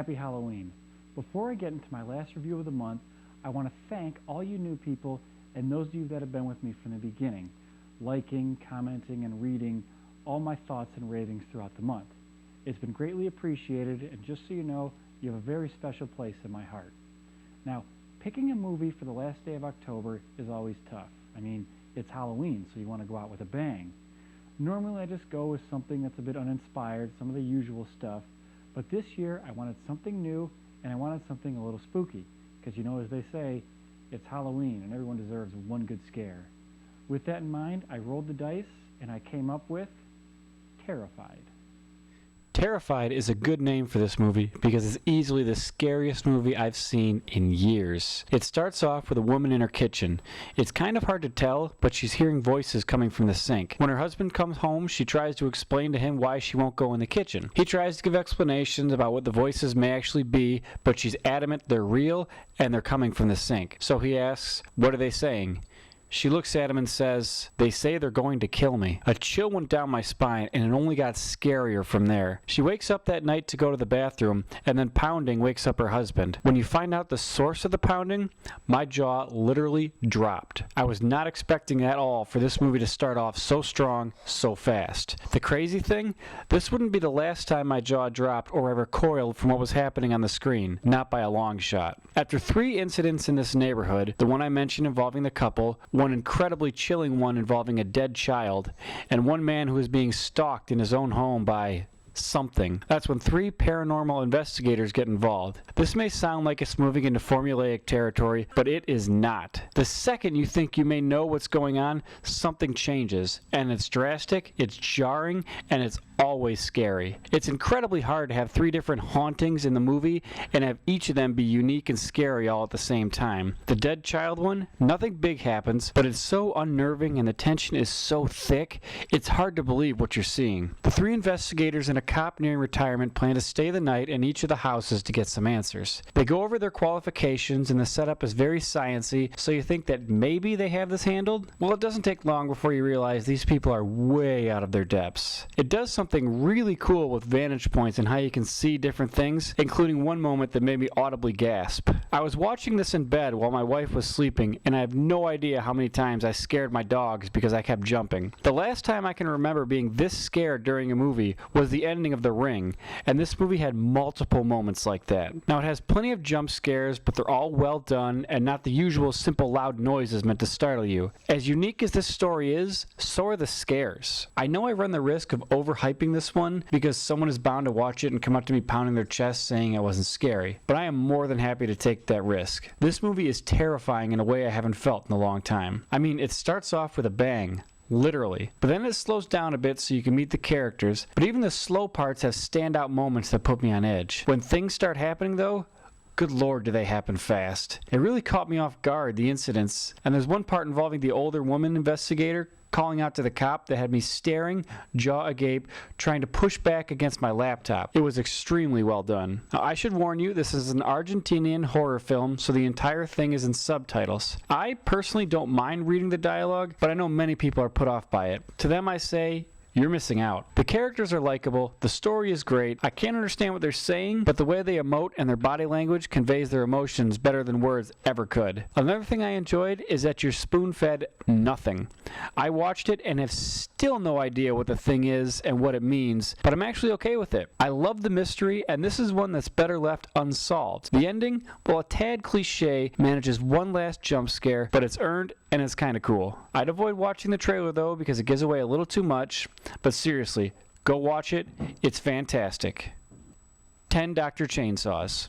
happy Halloween. Before I get into my last review of the month, I want to thank all you new people and those of you that have been with me from the beginning, liking, commenting, and reading all my thoughts and ravings throughout the month. It's been greatly appreciated, and just so you know, you have a very special place in my heart. Now, picking a movie for the last day of October is always tough. I mean, it's Halloween, so you want to go out with a bang. Normally I just go with something that's a bit uninspired, some of the usual stuff, but this year I wanted something new and I wanted something a little spooky, because you know, as they say, it's Halloween and everyone deserves one good scare. With that in mind, I rolled the dice and I came up with Terrified. Terrified is a good name for this movie because it's easily the scariest movie I've seen in years. It starts off with a woman in her kitchen. It's kind of hard to tell, but she's hearing voices coming from the sink. When her husband comes home, she tries to explain to him why she won't go in the kitchen. He tries to give explanations about what the voices may actually be, but she's adamant they're real and they're coming from the sink. So he asks, "What are they saying?" She looks at him and says, "They say they're going to kill me." A chill went down my spine, and it only got scarier from there. She wakes up that night to go to the bathroom, and then pounding wakes up her husband. When you find out the source of the pounding, my jaw literally dropped. I was not expecting at all for this movie to start off so strong, so fast. The crazy thing, this wouldn't be the last time my jaw dropped or ever recoiled from what was happening on the screen, not by a long shot. After 3 incidents in this neighborhood, the one I mentioned involving the couple, one incredibly chilling one involving a dead child, and one man who is being stalked in his own home by something. That's when 3 paranormal investigators get involved. This may sound like it's moving into formulaic territory, but it is not. The second you think you may know what's going on, something changes, and it's drastic, it's jarring, and it's always scary. It's incredibly hard to have 3 different hauntings in the movie and have each of them be unique and scary all at the same time. The dead child one, nothing big happens, but it's so unnerving and the tension is so thick, it's hard to believe what you're seeing. The 3 investigators and a cop nearing retirement plan to stay the night in each of the houses to get some answers. They go over their qualifications and the setup is very sciencey, so you think that maybe they have this handled? Well, it doesn't take long before you realize these people are way out of their depths. It does something really cool with vantage points and how you can see different things, including one moment that made me audibly gasp. I was watching this in bed while my wife was sleeping, and I have no idea how many times I scared my dogs because I kept jumping. The last time I can remember being this scared during a movie was the ending of The Ring, and this movie had multiple moments like that. Now, it has plenty of jump scares, but they're all well done and not the usual simple loud noises meant to startle you. As unique as this story is, so are the scares. I know I run the risk of overhyping this one because someone is bound to watch it and come up to me pounding their chest saying it wasn't scary, but I am more than happy to take that risk. This movie is terrifying in a way I haven't felt in a long time. I mean, it starts off with a bang. Literally. But then it slows down a bit so you can meet the characters, but even the slow parts have standout moments that put me on edge. When things start happening though, good lord do they happen fast. It really caught me off guard, the incidents, and there's one part involving the older woman investigator calling out to the cop that had me staring, jaw agape, trying to push back against my laptop. It was extremely well done. Now, I should warn you, this is an Argentinian horror film, so the entire thing is in subtitles. I personally don't mind reading the dialogue, but I know many people are put off by it. To them I say, you're missing out. The characters are likable, the story is great, I can't understand what they're saying, but the way they emote and their body language conveys their emotions better than words ever could. Another thing I enjoyed is that you're spoon-fed nothing. I watched it and have still no idea what the thing is and what it means, but I'm actually okay with it. I love the mystery, and this is one that's better left unsolved. The ending, well, a tad cliche, manages one last jump scare, but it's earned and it's kinda cool. I'd avoid watching the trailer though because it gives away a little too much. But seriously, go watch it. It's fantastic. 10 Dr. Chainsaws.